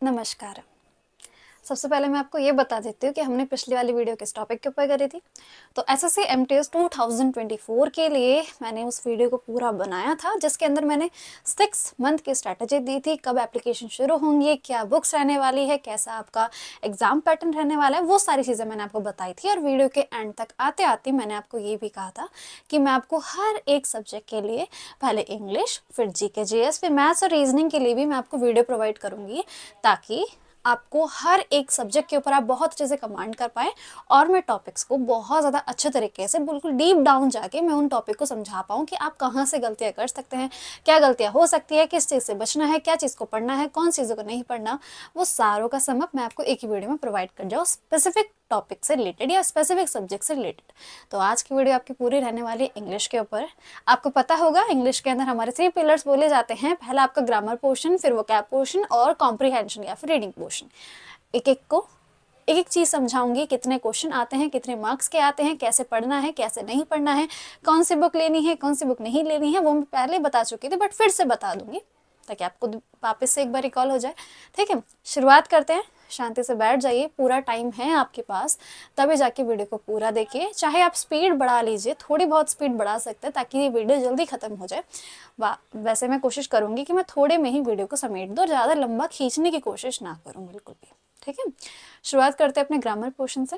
नमस्कार। सबसे पहले मैं आपको ये बता देती हूँ कि हमने पिछली वाली वीडियो किस टॉपिक के ऊपर करी थी। तो एसएससी एमटीएस 2024 के लिए मैंने उस वीडियो को पूरा बनाया था, जिसके अंदर मैंने 6 मंथ की स्ट्रैटेजी दी थी, कब एप्लीकेशन शुरू होंगी, क्या बुक्स रहने वाली है, कैसा आपका एग्जाम पैटर्न रहने वाला है, वो सारी चीज़ें मैंने आपको बताई थी। और वीडियो के एंड तक आते आते मैंने आपको ये भी कहा था कि मैं आपको हर एक सब्जेक्ट के लिए पहले इंग्लिश, फिर जीके जीएस, फिर मैथ्स और रीजनिंग के लिए भी मैं आपको वीडियो प्रोवाइड करूँगी, ताकि आपको हर एक सब्जेक्ट के ऊपर आप बहुत अच्छे से कमांड कर पाएँ और मैं टॉपिक्स को बहुत ज़्यादा अच्छे तरीके से बिल्कुल डीप डाउन जाके मैं उन टॉपिक को समझा पाऊँ कि आप कहाँ से गलतियाँ कर सकते हैं, क्या गलतियाँ हो सकती है, किस चीज़ से बचना है, क्या चीज़ को पढ़ना है, कौन चीज़ों को नहीं पढ़ना, वो सारों का सम अप मैं आपको एक ही वीडियो में प्रोवाइड कर जाऊँ स्पेसिफिक टॉपिक से रिलेटेड या स्पेसिफिक सब्जेक्ट से रिलेटेड। तो आज की वीडियो आपकी पूरी रहने वाली इंग्लिश के ऊपर। आपको पता होगा इंग्लिश के अंदर हमारे 3 पिलर्स बोले जाते हैं। पहला आपका ग्रामर पोर्शन, फिर वोकैब पोर्शन और कॉम्प्रिहेंशन या फिर रीडिंग पोर्शन। एक एक चीज़ समझाऊंगी, कितने क्वेश्चन आते हैं, कितने मार्क्स के आते हैं, कैसे पढ़ना है, कैसे नहीं पढ़ना है, कौन सी बुक लेनी है, कौन सी बुक नहीं लेनी है, वो मैं पहले बता चुकी थी बट फिर से बता दूंगी ताकि आपको वापस से एक बार रिकॉल हो जाए। ठीक है, शुरुआत करते हैं। शांति से बैठ जाइए, पूरा टाइम है आपके पास, तभी जाके वीडियो को पूरा देखिए। चाहे आप स्पीड बढ़ा लीजिए, थोड़ी बहुत स्पीड बढ़ा सकते हैं ताकि ये वीडियो जल्दी ख़त्म हो जाए। वैसे मैं कोशिश करूँगी कि मैं थोड़े में ही वीडियो को समेट दूँ, ज़्यादा लंबा खींचने की कोशिश ना करूँ बिल्कुल भी। ठीक है, शुरुआत करते हैं अपने ग्रामर पोर्शन से।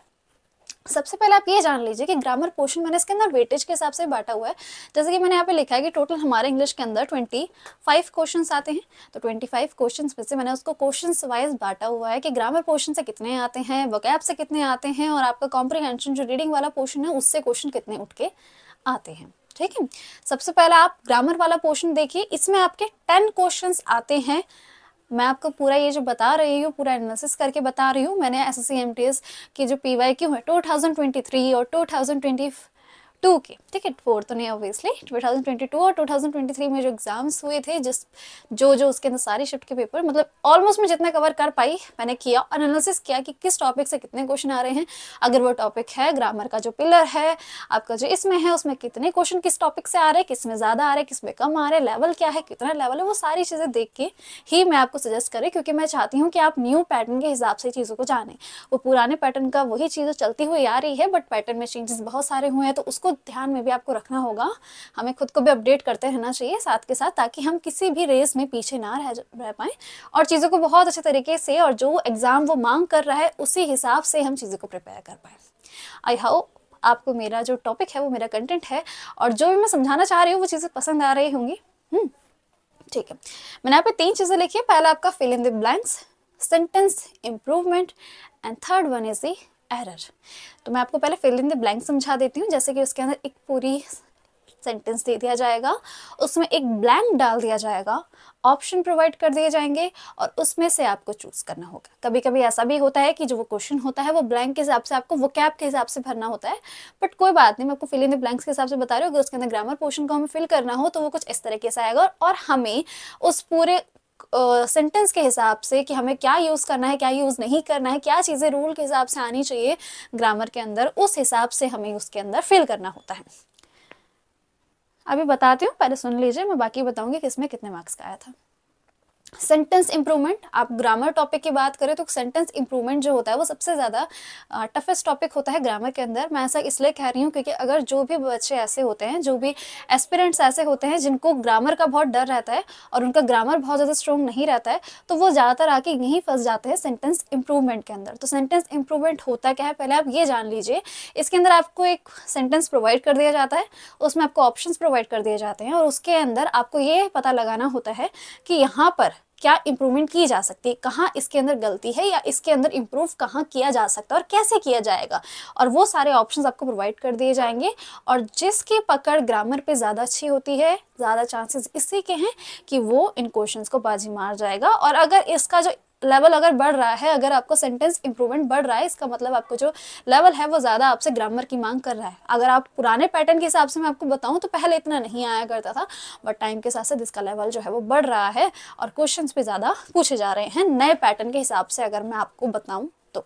सबसे पहले आप ये जान लीजिए कि ग्रामर पोर्शन मैंने इसके अंदर वेटेज के हिसाब से बांटा हुआ है। जैसे कि मैंने यहाँ पे लिखा है कि टोटल हमारे इंग्लिश के अंदर 25 क्वेश्चंस आते हैं। तो 25 क्वेश्चंस में से मैंने उसको क्वेश्चंस वाइज बांटा हुआ है कि ग्रामर पोर्शन से कितने आते हैं, वोकैब से कितने आते हैं, और आपका कॉम्प्रिहेंशन जो रीडिंग वाला पोर्शन है उससे क्वेश्चन कितने उठ के आते हैं। ठीक है, सबसे पहले आप ग्रामर वाला पोर्शन देखिए। इसमें आपके 10 क्वेश्चंस आते हैं। मैं आपको पूरा ये जो बता रही हूँ, पूरा एनालिसिस करके बता रही हूँ। मैंने एसएससी एमटीएस की जो पीवाईक्यू है 2023 और 2022 के, ठीक है, 4 तो नहीं ऑब्वियसली, 2022 और 2023 में जो एग्जाम्स हुए थे, जो उसके अंदर सारी शिफ्ट के पेपर, मतलब ऑलमोस्ट मैं जितना कवर कर पाई मैंने किया, एनालिसिस किया कि किस टॉपिक से कितने क्वेश्चन आ रहे हैं। अगर वो टॉपिक है ग्रामर का जो पिलर है आपका जो इसमें है, उसमें कितने क्वेश्चन किस टॉपिक से आ रहे हैं, किस में ज़्यादा आ रहे हैं, किस में कम आ रहे हैं, लेवल क्या है, कितना लेवल है, वो सारी चीज़ें देख के ही मैं आपको सजेस्ट करें, क्योंकि मैं चाहती हूँ कि आप न्यू पैटर्न के हिसाब से चीज़ों को जानें। वो पुराने पैटर्न का वही चीज़ें चलती हुई आ रही है, बट पैटर्न में चेंजेस बहुत सारे हुए हैं, तो उसको ध्यान में भी आपको रखना होगा। हमें खुद को भी अपडेट करते रहना चाहिए साथ के साथ, ताकि हम किसी भी रेस में पीछे ना रह पाएँ और चीज़ों को बहुत अच्छे तरीके से, और जो एग्ज़ाम वो मांग कर रहा है उसी हिसाब से हम चीज़ों को प्रिपेयर कर पाएँ। आई होप आपको मेरा जो टॉपिक है वो मेरा कंटेंट है, और जो भी मैं समझाना चाह रही हूँ वो चीज़ें पसंद आ रही होंगी। ठीक है, मैंने यहाँ पे 3 चीज़ें लिखी है। पहला आपका fill in the blanks, sentence improvement, and third one is the error. तो मैं आपको पहले फिल इन द ब्लैंक समझा देती हूँ। जैसे कि उसके अंदर एक पूरी सेंटेंस दे दिया जाएगा, उसमें एक ब्लैंक डाल दिया जाएगा, ऑप्शन प्रोवाइड कर दिए जाएंगे, और उसमें से आपको चूज करना होगा। कभी कभी ऐसा भी होता है कि जो वो क्वेश्चन होता है वो ब्लैंक के हिसाब से आपको वोकैब के हिसाब से भरना होता है, बट कोई बात नहीं, मैं आपको फिल इन द ब्लैंक्स के हिसाब से बता रही हूँ। अगर उसके अंदर ग्रामर पोर्शन को हमें फिल करना हो तो वो कुछ इस तरीके से आएगा, और हमें उस पूरे सेंटेंस के हिसाब से कि हमें क्या यूज़ करना है, क्या यूज़ नहीं करना है, क्या चीज़ें रूल के हिसाब से आनी चाहिए ग्रामर के अंदर, उस हिसाब से हमें उसके अंदर फिल करना होता है। अभी बताती हूँ, पहले सुन लीजिए, मैं बाकी बताऊंगी कि इसमें कितने मार्क्स का आया था। सेंटेंस इंप्रूवमेंट, आप ग्रामर टॉपिक की बात करें तो सेंटेंस इंप्रूवमेंट जो होता है वो सबसे ज़्यादा टफेस्ट टॉपिक होता है ग्रामर के अंदर। मैं ऐसा इसलिए कह रही हूँ क्योंकि अगर जो भी बच्चे ऐसे होते हैं, जो भी एस्पिरेंट्स ऐसे होते हैं जिनको ग्रामर का बहुत डर रहता है और उनका ग्रामर बहुत ज़्यादा स्ट्रॉन्ग नहीं रहता है, तो वो ज़्यादातर आके यहीं फंस जाते हैं सेंटेंस इंप्रूवमेंट के अंदर। तो सेंटेंस इंप्रूवमेंट होता क्या है, पहले आप ये जान लीजिए। इसके अंदर आपको एक सेंटेंस प्रोवाइड कर दिया जाता है, उसमें आपको ऑप्शंस प्रोवाइड कर दिए जाते हैं, और उसके अंदर आपको ये पता लगाना होता है कि यहाँ पर क्या इंप्रूवमेंट की जा सकती है, कहाँ इसके अंदर गलती है, या इसके अंदर इंप्रूव कहाँ किया जा सकता है और कैसे किया जाएगा, और वो सारे ऑप्शंस आपको प्रोवाइड कर दिए जाएंगे। और जिसकी पकड़ ग्रामर पे ज़्यादा अच्छी होती है, ज़्यादा चांसेस इसी के हैं कि वो इन क्वेश्चंस को बाजी मार जाएगा। और अगर इसका जो लेवल अगर बढ़ रहा है, अगर आपको सेंटेंस इंप्रूवमेंट बढ़ रहा है, इसका मतलब आपको जो लेवल है वो ज़्यादा आपसे ग्रामर की मांग कर रहा है। अगर आप पुराने पैटर्न के हिसाब से मैं आपको बताऊं तो पहले इतना नहीं आया करता था, बट टाइम के साथ साथ इसका लेवल जो है वो बढ़ रहा है और क्वेश्चंस भी ज़्यादा पूछे जा रहे हैं नए पैटर्न के हिसाब से, अगर मैं आपको बताऊं तो।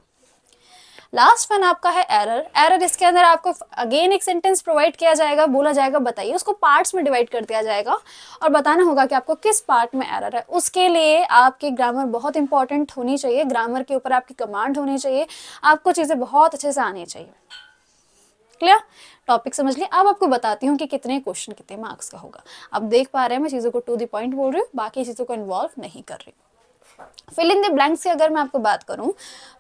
लास्ट वन आपका है एरर। एरर इसके अंदर आपको अगेन एक सेंटेंस प्रोवाइड किया जाएगा, बोला जाएगा बताइए, उसको पार्ट्स में डिवाइड कर दिया जाएगा और बताना होगा कि आपको किस पार्ट में एरर है। उसके लिए आपकी ग्रामर बहुत इंपॉर्टेंट होनी चाहिए, ग्रामर के ऊपर आपकी कमांड होनी चाहिए, आपको चीजें बहुत अच्छे से आनी चाहिए। क्लियर? टॉपिक समझ लिया। अब आपको बताती हूँ कि कितने क्वेश्चन कितने मार्क्स का होगा। अब देख पा रहे हैं मैं चीजों को टू द पॉइंट बोल रही हूँ, बाकी चीजों को इन्वॉल्व नहीं कर रही। फिल इन द ब्लैंक्स की अगर मैं आपको बात करूं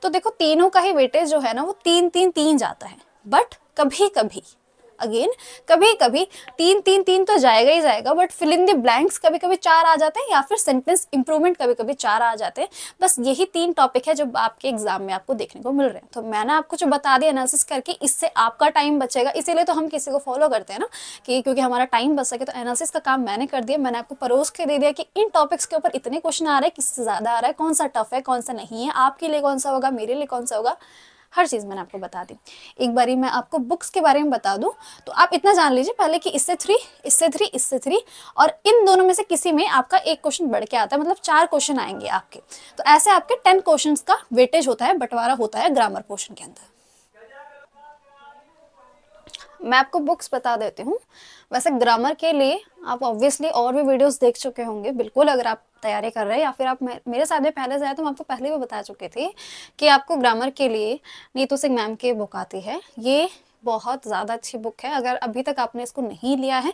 तो देखो तीनों का ही वेटेज जो है ना वो 3-3-3 जाता है, बट कभी कभी अगेन कभी कभी 3-3-3 तो जाएगा ही जाएगा, but fill in the blanks कभी कभी 4 आ जाते हैं, या फिर सेंटेंस इंप्रूवमेंट कभी कभी 4 आ जाते हैं। बस यही 3 टॉपिक है जो आपके एग्जाम में आपको देखने को मिल रहे हैं। तो मैंने आपको जो बता दिया एनालिसिस करके, इससे आपका टाइम बचेगा, इसीलिए तो हम किसी को फॉलो करते हैं ना, कि क्योंकि हमारा टाइम बच सके। तो एनालिसिस का काम मैंने कर दिया, मैंने आपको परोस के दे दिया कि इन टॉपिक्स के ऊपर इतने क्वेश्चन आ रहे हैं, किससे ज्यादा आ रहा है, कौन सा टफ है, कौन सा नहीं है, आपके लिए कौन सा होगा, मेरे लिए कौन सा होगा, हर चीज मैंने आपको बता दी। एक बारी मैं आपको बुक्स के बारे में बता दूं तो आप इतना जान लीजिए पहले कि इससे 3, इससे 3, इससे 3, और इन दोनों में से किसी में आपका एक क्वेश्चन बढ़ के आता है, मतलब 4 क्वेश्चन आएंगे आपके। तो ऐसे आपके 10 क्वेश्चन का वेटेज होता है, बंटवारा होता है ग्रामर पोर्शन के अंदर। मैं आपको बुक्स बता देती हूँ। वैसे ग्रामर के लिए आप ऑब्वियसली और भी वीडियोस देख चुके होंगे बिल्कुल, अगर आप तैयारी कर रहे हैं या फिर आप मेरे साथ में पहले से आए तो मैं आपको पहले भी बता चुकी थी कि आपको ग्रामर के लिए नीतू सिंह मैम की बुक आती है। ये बहुत ज़्यादा अच्छी बुक है। अगर अभी तक आपने इसको नहीं लिया है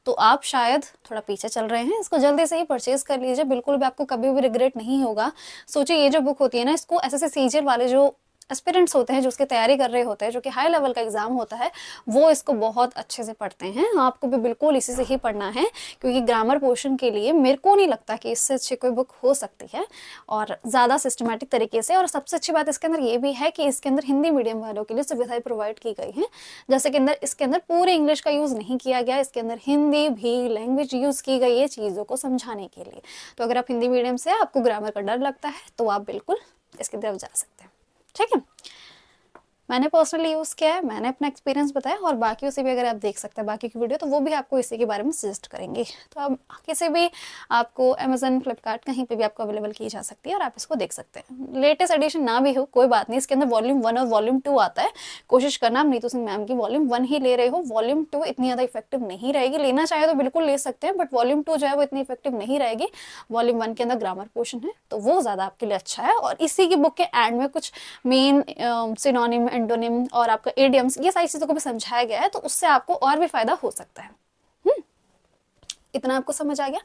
तो आप शायद थोड़ा पीछे चल रहे हैं, इसको जल्दी से ही परचेज कर लीजिए, बिल्कुल भी आपको कभी भी रिग्रेट नहीं होगा। सोचिए ये जो बुक होती है ना, इसको एसएससी सीजीएल वाले जो एस्पिरेंट्स होते हैं, जो उसकी तैयारी कर रहे होते हैं, जो कि हाई लेवल का एग्जाम होता है, वो इसको बहुत अच्छे से पढ़ते हैं। आपको भी बिल्कुल इसी से ही पढ़ना है, क्योंकि ग्रामर पोर्शन के लिए मेरे को नहीं लगता कि इससे अच्छी कोई बुक हो सकती है, और ज़्यादा सिस्टमेटिक तरीके से। और सबसे अच्छी बात इसके अंदर ये भी है कि इसके अंदर हिंदी मीडियम वालों के लिए सुविधाएं प्रोवाइड की गई हैं। जैसे कि इसके अंदर पूरे इंग्लिश का यूज़ नहीं किया गया, इसके अंदर हिंदी भी लैंग्वेज यूज़ की गई है चीज़ों को समझाने के लिए। तो अगर आप हिंदी मीडियम से आपको ग्रामर का डर लगता है तो आप बिल्कुल इसकी तरफ जा सकते हैं। ठीक है, मैंने पर्सनली यूज़ किया है, मैंने अपना एक्सपीरियंस बताया, और बाकी उसे भी अगर आप देख सकते हैं बाकी की वीडियो तो वो भी आपको इसी के बारे में सजेस्ट करेंगे। तो अब किसी भी आपको अमेजन, फ्लिपकार्ट कहीं पे भी आपको अवेलेबल की जा सकती है और आप इसको देख सकते हैं। लेटेस्ट एडिशन ना भी हो कोई बात नहीं, इसके अंदर वॉल्यूम 1 और वॉल्यूम 2 आता है। कोशिश करना आप नीतू सिंह मैम की वॉल्यूम 1 ही ले रहे हो, वॉल्यूम 2 इतनी ज़्यादा इफेक्टिव नहीं रहेगी। लेना चाहे तो बिल्कुल ले सकते हैं, बट वॉल्यूम 2 जो है वो इतनी इफेक्टिव नहीं रहेगी। वॉल्यूम 1 के अंदर ग्रामर पोर्शन है तो वो ज़्यादा आपके लिए अच्छा है, और इसी की बुक के एंड में कुछ मेन सिनोनिम, एंटोनिम और आपका एडियम्स, ये सारी चीजों को भी समझाया गया है, तो उससे आपको और भी फायदा हो सकता है। इतना आपको समझ आ गया।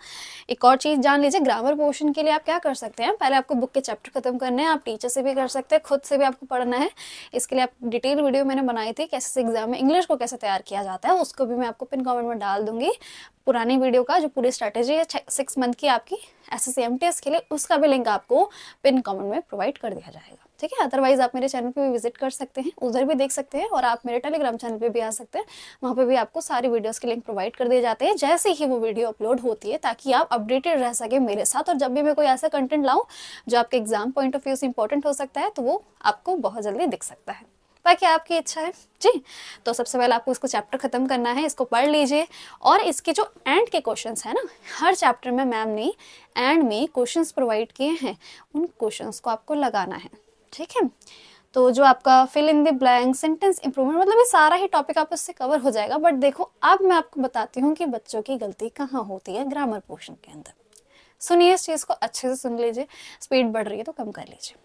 एक और चीज जान लीजिए, ग्रामर पोर्शन के लिए आप क्या कर सकते हैं, पहले आपको बुक के चैप्टर खत्म करने हैं, आप टीचर से भी कर सकते हैं, खुद से भी आपको पढ़ना है। इसके लिए आप डिटेल वीडियो मैंने बनाई थी कैसे एग्जाम में इंग्लिश को कैसे तैयार किया जाता है, उसको भी मैं आपको पिन कमेंट में डाल दूंगी। पुरानी वीडियो का जो पूरी स्ट्रैटेजी है 6 मंथ की आपकी एसएससी एमटीएस के लिए, उसका भी लिंक आपको पिन कमेंट में प्रोवाइड कर दिया जाएगा। ठीक है, अदरवाइज आप मेरे चैनल पे भी विजिट कर सकते हैं, उधर भी देख सकते हैं, और आप मेरे टेलीग्राम चैनल पे भी आ सकते हैं, वहाँ पे भी आपको सारी वीडियोस के लिंक प्रोवाइड कर दिए जाते हैं जैसे ही वो वीडियो अपलोड होती है, ताकि आप अपडेटेड रह सके मेरे साथ। और जब भी मैं कोई ऐसा कंटेंट लाऊं जो आपके एग्जाम पॉइंट ऑफ व्यू से इंपॉर्टेंट हो सकता है, तो वो आपको बहुत जल्दी दिख सकता है। बाकी आपकी इच्छा है जी। तो सबसे पहले आपको इसको चैप्टर खत्म करना है, इसको पढ़ लीजिए, और इसके जो एंड के क्वेश्चंस है ना, हर चैप्टर में मैम ने एंड में क्वेश्चंस प्रोवाइड किए हैं, उन क्वेश्चंस को आपको लगाना है। ठीक है, तो जो आपका fill in the blank, sentence improvement, मतलब ये सारा ही टॉपिक आप उससे कवर हो जाएगा। बट देखो अब मैं आपको बताती हूँ कि बच्चों की गलती कहाँ होती है ग्रामर पोर्शन के अंदर। सुनिए, इस चीज को अच्छे से सुन लीजिए, स्पीड बढ़ रही है तो कम कर लीजिए,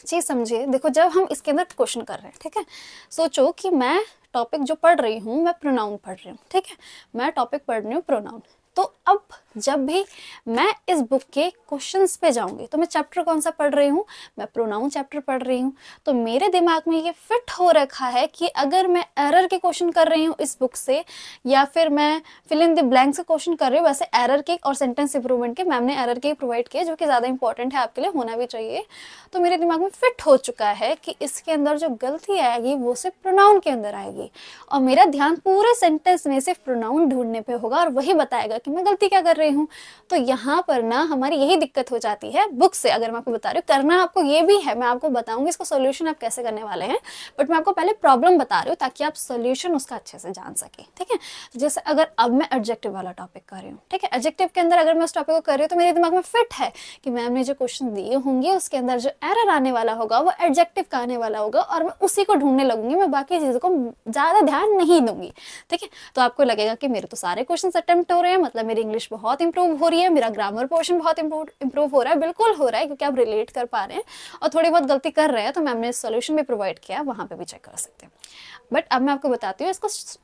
चीज समझिए। देखो जब हम इसके अंदर क्वेश्चन कर रहे हैं, ठीक है, सोचो कि मैं टॉपिक जो पढ़ रही हूँ, मैं प्रोनाउन पढ़ रही हूँ। ठीक है, मैं टॉपिक पढ़ रही हूँ प्रोनाउन। तो अब जब भी मैं इस बुक के क्वेश्चंस पे जाऊंगी तो मैं चैप्टर कौन सा पढ़ रही हूँ, मैं प्रोनाउन चैप्टर पढ़ रही हूँ। तो मेरे दिमाग में ये फिट हो रखा है कि अगर मैं एरर के क्वेश्चन कर रही हूँ इस बुक से, या फिर मैं फिल इन द ब्लैंक्स के क्वेश्चन कर रही हूँ, वैसे एरर के और सेंटेंस इंप्रूवमेंट के मैम ने एरर के प्रोवाइड किए, जो कि ज़्यादा इंपॉर्टेंट है, आपके लिए होना भी चाहिए। तो मेरे दिमाग में फिट हो चुका है कि इसके अंदर जो गलती आएगी वो सिर्फ प्रोनाउन के अंदर आएगी, और मेरा ध्यान पूरे सेंटेंस में सिर्फ प्रोनाउन ढूंढने पे होगा, और वही बताएगा कि मैं गलती क्या कर रही रही हूँ। तो यहाँ पर ना हमारी यही दिक्कत हो जाती है बुक से। अगर मैं आपको बता रही हूँ, करना आपको ये भी है, मैं आपको बताऊंगी इसका सोल्यूशन आप कैसे करने वाले हैं, बट मैं आपको पहले प्रॉब्लम बता रही हूँ ताकि आप सोल्यूशन उसका अच्छे से जान सके। ठीक है, तो जैसे अगर अब मैं एडजेक्टिव वाला टॉपिक कर रही हूँ, ठीक है, एडजेक्टिव के अंदर अगर मैं उस टॉपिक को कर रही हूँ तो मेरे दिमाग में फिट है कि मैम ने जो क्वेश्चन दिए होंगे उसके अंदर जो एरर आने वाला होगा वो एडजेक्टिव का आने वाला होगा, और मैं उसी को ढूंढने लगूंगी, मैं बाकी चीज़ों को ज़्यादा ध्यान नहीं दूंगी। ठीक है, तो आपको लगेगा कि मेरे तो सारे क्वेश्चन अटेम्प्ट हो रहे हैं, मतलब मेरी इंग्लिश बहुत इंप्रूव हो रही है, मेरा ग्रामर पोर्शन बहुत इंप्रूव हो रहा है। बिल्कुल हो रहा है, क्योंकि आप रिलेट कर पा रहे हैं और थोड़ी बहुत गलती कर रहे हैं, तो मैम ने सोल्यूशन भी प्रोवाइड किया, वहाँ पे भी चेक कर सकते हैं। बट अब मैं आपको बताती हूँ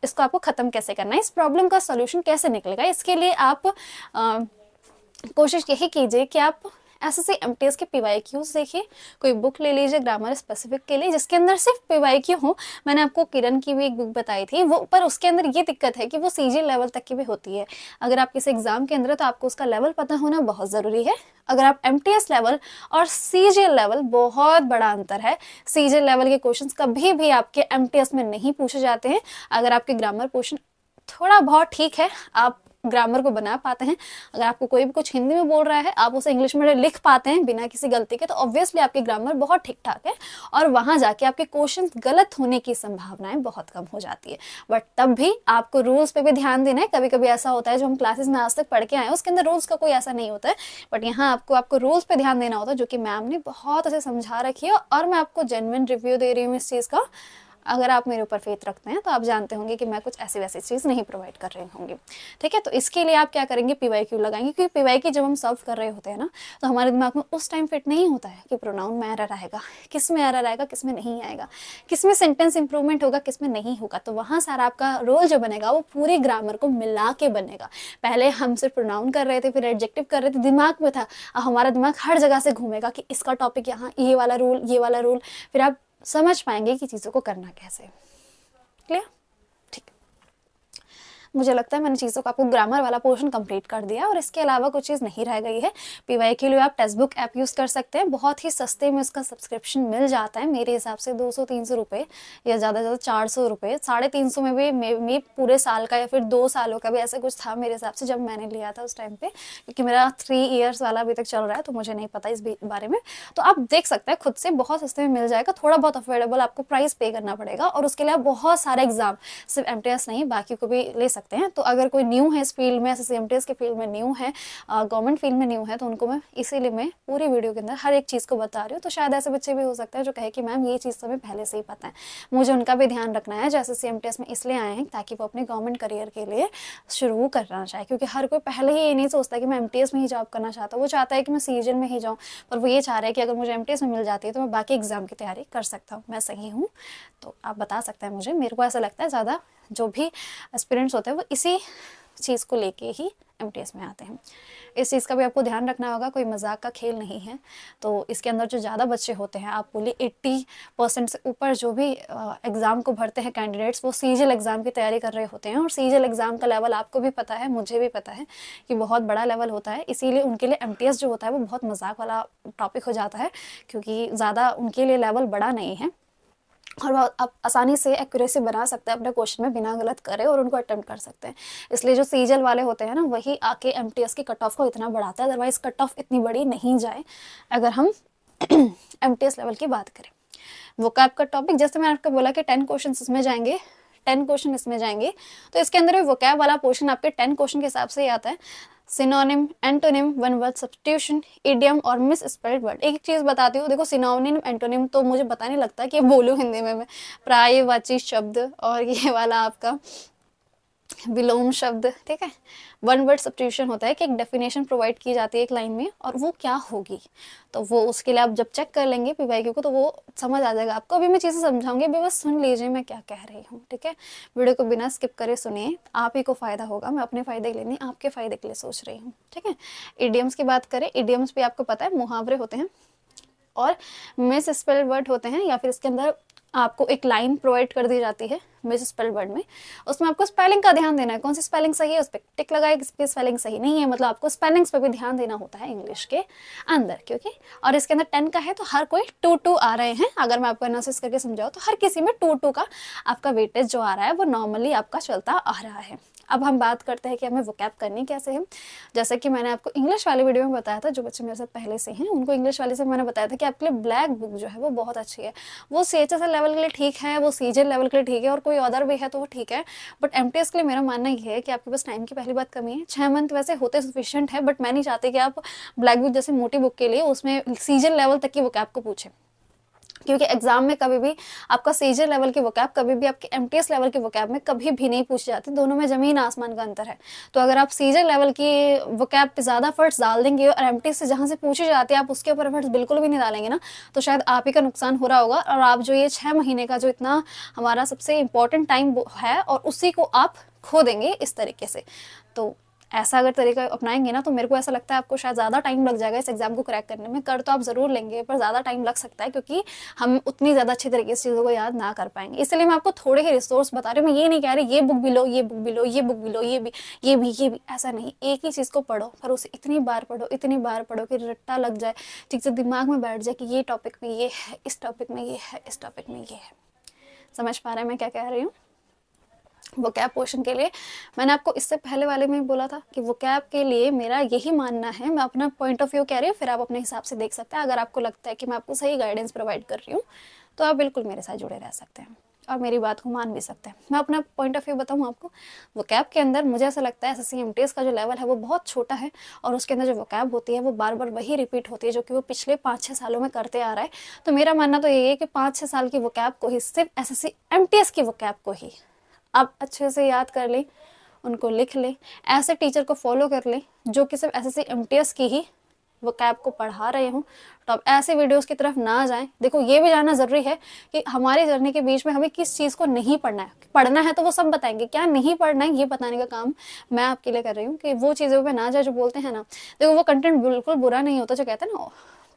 इसको आपको खत्म कैसे करना है, इस प्रॉब्लम का सोल्यूशन कैसे निकलेगा। इसके लिए आप कोशिश यही कीजिए कि आप एसएससी एमटीएस के पीवाईक्यूज देखिए, कोई बुक ले लीजिए ग्रामर स्पेसिफिक के लिए जिसके अंदर सिर्फ पीवाईक्यू हो। मैंने आपको किरण की भी एक बुक बताई थी वो, पर उसके अंदर ये दिक्कत है कि वो सीजी लेवल तक की भी होती है। अगर आप किसी एग्जाम के अंदर है तो आपको उसका लेवल पता होना बहुत ज़रूरी है। अगर आप एमटीएस लेवल और सीजीएल लेवल, बहुत बड़ा अंतर है। सीजीएल लेवल के क्वेश्चन कभी भी आपके एमटीएस में नहीं पूछे जाते हैं। अगर आपके ग्रामर पोर्शन थोड़ा बहुत ठीक है, आप ग्रामर को बना पाते हैं, अगर आपको कोई भी कुछ हिंदी में बोल रहा है आप उसे इंग्लिश में लिख पाते हैं बिना किसी गलती के, तो ऑब्वियसली आपकी ग्रामर बहुत ठीक ठाक है और वहां जाके आपके क्वेश्चन गलत होने की संभावनाएं बहुत कम हो जाती है। बट तब भी आपको रूल्स पे भी ध्यान देना है। कभी कभी ऐसा होता है जो हम क्लासेस में आज तक पढ़ के आए हैं उसके अंदर रूल्स का कोई ऐसा नहीं होता है, बट यहाँ आपको रूल्स पे ध्यान देना होता है, जो कि मैम ने बहुत अच्छे समझा रखी है और मैं आपको जेन्युइन रिव्यू दे रही हूँ इस चीज़ का। अगर आप मेरे ऊपर फेथ रखते हैं तो आप जानते होंगे कि मैं कुछ ऐसी वैसी चीज़ नहीं प्रोवाइड कर रही होंगी। ठीक है, तो इसके लिए आप क्या करेंगे, पीवाईक्यू लगाएंगे, क्योंकि पीवाईक्यू जब हम सॉल्व कर रहे होते हैं ना तो हमारे दिमाग में उस टाइम फिट नहीं होता है कि प्रोनाउन में एरर आएगा, किस में एरर आएगा, किस में नहीं आएगा, किस में सेंटेंस इंप्रूवमेंट होगा, किस में नहीं होगा। तो वहाँ सारा आपका रोल जो बनेगा वो पूरी ग्रामर को मिला के बनेगा। पहले हम सिर्फ प्रोनाउन कर रहे थे, फिर एडजेक्टिव कर रहे थे, दिमाग में था। अब हमारा दिमाग हर जगह से घूमेगा कि इसका टॉपिक यहाँ, ये वाला रूल, ये वाला रूल, फिर आप समझ पाएंगे कि चीज़ों को करना कैसे। क्लियर? ठीक, मुझे लगता है मैंने चीज़ों का आपको ग्रामर वाला पोर्शन कंप्लीट कर दिया और इसके अलावा कुछ चीज़ नहीं रह गई है। पीवाई के लिए आप टेक्स्ट बुक ऐप यूज़ कर सकते हैं, बहुत ही सस्ते में उसका सब्सक्रिप्शन मिल जाता है, मेरे हिसाब से 200-300 रुपये या ज़्यादा से ज़्यादा 400 रुपये, 350 में भी मे पूरे साल का या फिर 2 सालों का भी ऐसा कुछ था मेरे हिसाब से जब मैंने लिया था उस टाइम पे, क्योंकि मेरा 3 इयर्स वाला अभी तक चल रहा है तो मुझे नहीं पता इस बारे में। तो आप देख सकते हैं खुद से, बहुत सस्ते में मिल जाएगा, थोड़ा बहुत अफोर्डेबल, आपको प्राइस पे करना पड़ेगा और उसके लिए आप बहुत सारे एग्जाम, सिर्फ एमटीएस नहीं बाकी को भी ले सकते हैं। तो अगर कोई न्यू है इस फील्ड में, एसएससी एमटीएस के फील्ड में न्यू है, गवर्नमेंट फील्ड में न्यू है, तो उनको मैं इसीलिए मैं पूरी वीडियो के अंदर हर एक चीज़ को बता रही हूँ। तो शायद ऐसे बच्चे भी हो सकते हैं जो कहे कि मैम ये चीज़ तो हमें पहले से ही पता है। मुझे उनका भी ध्यान रखना है जो एसएससी एमटीएस में इसलिए आए हैं ताकि वो अपने गवर्नमेंट करियर के लिए शुरू करना चाहे, क्योंकि हर कोई पहले ही ये नहीं सोचता कि मैं एमटीएस में ही जॉब करना चाहता हूँ, वो चाहता है कि मैं सीजीएल में ही जाऊँ, पर वो ये चाह रहा है कि अगर मुझे एमटीएस में मिल जाती है तो मैं बाकी एग्जाम की तैयारी कर सकता हूँ। मैं सही हूँ? तो आप बता सकते हैं मुझे। मेरे को ऐसा लगता है ज़्यादा जो भी एस्पिरेंट्स होते हैं वो इसी चीज़ को लेके ही एमटीएस में आते हैं। इस चीज़ का भी आपको ध्यान रखना होगा, कोई मजाक का खेल नहीं है। तो इसके अंदर जो ज़्यादा बच्चे होते हैं, आप बोलिए 80% से ऊपर जो भी एग्ज़ाम को भरते हैं कैंडिडेट्स, वो सीजीएल एग्ज़ाम की तैयारी कर रहे होते हैं। और सीजीएल एग्ज़ाम का लेवल आपको भी पता है, मुझे भी पता है कि बहुत बड़ा लेवल होता है, इसीलिए उनके लिए एमटीएस जो होता है वो बहुत मजाक वाला टॉपिक हो जाता है, क्योंकि ज़्यादा उनके लिए लेवल बड़ा नहीं है और आप आसानी से एक्यूरेसी बना सकते हैं अपने क्वेश्चन में बिना गलत करे और उनको अटेम्प्ट कर सकते हैं। इसलिए जो सीजीएल वाले होते हैं ना वही आके एमटीएस की कट ऑफ को इतना बढ़ाता है, अदरवाइज कट ऑफ इतनी बड़ी नहीं जाए अगर हम एमटीएस लेवल की बात करें। वोकैब का टॉपिक जैसे मैंने आपको बोला कि 10 क्वेश्चन इसमें जाएंगे, 10 क्वेश्चन इसमें जाएंगे, तो इसके अंदर वोकैब वाला पोर्शन आपके 10 क्वेश्चन के हिसाब से ही आता है। Synonym, antonym, one word substitution, idiom और मिस स्पेल्ड वर्ड। एक चीज़ बताती हूँ, देखो सिनोनिम एंटोनिम तो मुझे पता नहीं लगता कि बोलूँ हिंदी में मैं, पर्यायवाची शब्द और ये वाला आपका विलोम शब्द, ठीक है। वन वर्ड सब्स्टिट्यूशन होता है कि एक डेफिनेशन प्रोवाइड की जाती है एक लाइन में और वो क्या होगी, तो वो उसके लिए आप जब चेक कर लेंगे पीवाईक्यू को तो वो समझ आ जाएगा आपको। अभी मैं चीज़ें समझाऊंगी, अभी बस सुन लीजिए मैं क्या कह रही हूँ, ठीक है। वीडियो को बिना स्किप करे सुनिए, आप ही को फ़ायदा होगा, मैं अपने फ़ायदे के लिए नहीं आपके फ़ायदे के लिए सोच रही हूँ, ठीक है। इडियम्स की बात करें, इडियम्स भी आपको पता है मुहावरे होते हैं और मिस स्पेल्ड वर्ड होते हैं, या फिर इसके अंदर आपको एक लाइन प्रोवाइड कर दी जाती है मिस स्पेल्ड वर्ड में, उसमें आपको स्पेलिंग का ध्यान देना है, कौन सी स्पेलिंग सही है उस पर टिक लगाए, किस पे स्पेलिंग सही नहीं है, मतलब आपको स्पेलिंग्स पे भी ध्यान देना होता है इंग्लिश के अंदर, क्योंकि और इसके अंदर 10 का है तो हर कोई 2 आ रहे हैं। अगर मैं आपको एनालिसिस करके समझाऊँ तो हर किसी में 2 का आपका वेटेज जो आ रहा है वो नॉर्मली आपका चलता आ रहा है। अब हम बात करते हैं कि हमें वोकैब करनी कैसे है। जैसे कि मैंने आपको इंग्लिश वाले वीडियो में बताया था, जो बच्चे मेरे साथ पहले से हैं उनको इंग्लिश वाले से मैंने बताया था कि आपके लिए ब्लैक बुक जो है वो बहुत अच्छी है। वो CHSL लेवल के लिए ठीक है, वो CGL लेवल के लिए ठीक है, और कोई अदर भी है तो वो ठीक है, बट MTS के लिए मेरा मानना ये है कि आपके पास टाइम की पहली बात कमी है। 6 मंथ वैसे होते सफिशिएंट है, बट मैं नहीं चाहती कि आप ब्लैक बुक जैसे मोटी बुक के लिए उसमें CGL लेवल तक की वोकैब को पूछें, क्योंकि एग्जाम में कभी भी आपका सीजर लेवल की वोकैब कभी भी आपके MTS लेवल की वोकैब में कभी भी नहीं पूछी जाती। दोनों में जमीन आसमान का अंतर है। तो अगर आप सीजर लेवल की वोकैब पे ज़्यादा एफर्ट्स डाल देंगे और MTS से जहाँ से पूछी जाती है आप उसके ऊपर एफर्ट्स बिल्कुल भी नहीं डालेंगे ना, तो शायद आप ही का नुकसान हो रहा होगा, और आप जो ये 6 महीने का जो इतना हमारा सबसे इम्पोर्टेंट टाइम है और उसी को आप खो देंगे इस तरीके से। तो ऐसा अगर तरीका अपनाएंगे ना तो मेरे को ऐसा लगता है आपको शायद ज़्यादा टाइम लग जाएगा इस एग्जाम को क्रैक करने में। कर तो आप ज़रूर लेंगे पर ज़्यादा टाइम लग सकता है, क्योंकि हम उतनी ज़्यादा अच्छी तरीके से चीज़ों को याद ना कर पाएंगे। इसलिए मैं आपको थोड़े ही रिसोर्स बता रही हूँ। मैं ये नहीं कह रही ये बुक भी लो, ये बुक भी लो, ये बुक भी लो, ये भी, ऐसा नहीं। एक ही चीज़ को पढ़ो पर उसे इतनी बार पढ़ो कि रट्टा लग जाए, ठीक से दिमाग में बैठ जाए कि ये टॉपिक में ये है, इस टॉपिक में ये है, इस टॉपिक में ये है। समझ पा रहे हैं मैं क्या कह रही हूँ? वोकैब पोर्शन के लिए मैंने आपको इससे पहले वाले में बोला था कि वोकैब के लिए मेरा यही मानना है। मैं अपना पॉइंट ऑफ व्यू कह रही हूँ, फिर आप अपने हिसाब से देख सकते हैं। अगर आपको लगता है कि मैं आपको सही गाइडेंस प्रोवाइड कर रही हूँ तो आप बिल्कुल मेरे साथ जुड़े रह सकते हैं और मेरी बात को मान भी सकते हैं। मैं अपना पॉइंट ऑफ व्यू बताऊँ आपको, वोकैब के अंदर मुझे ऐसा लगता है SSC MTS का जो लेवल है वो बहुत छोटा है, और उसके अंदर जो वोकैब होती है वो बार बार वही रिपीट होती है जो कि वो पिछले 5-6 सालों में करते आ रहा है। तो मेरा मानना तो यही है कि 5-6 साल की वोकैब को ही, सिर्फ SSC MTS की वोकैब को ही आप अच्छे से याद कर ले, उनको लिख ले, ऐसे टीचर को फॉलो कर ले जो कि सिर्फ SSC MTS की ही वोकैब को पढ़ा रहे हों। तो आप ऐसे वीडियोस की तरफ ना जाएं। देखो ये भी जानना ज़रूरी है कि हमारी जर्नी के बीच में हमें किस चीज़ को नहीं पढ़ना है। पढ़ना है तो वो सब बताएंगे, क्या नहीं पढ़ना है ये बताने का काम मैं आपके लिए कर रही हूँ कि वो चीज़ों पे ना जाए जो बोलते हैं ना। देखो वो कंटेंट बिल्कुल बुरा नहीं होता जो कहते हैं ना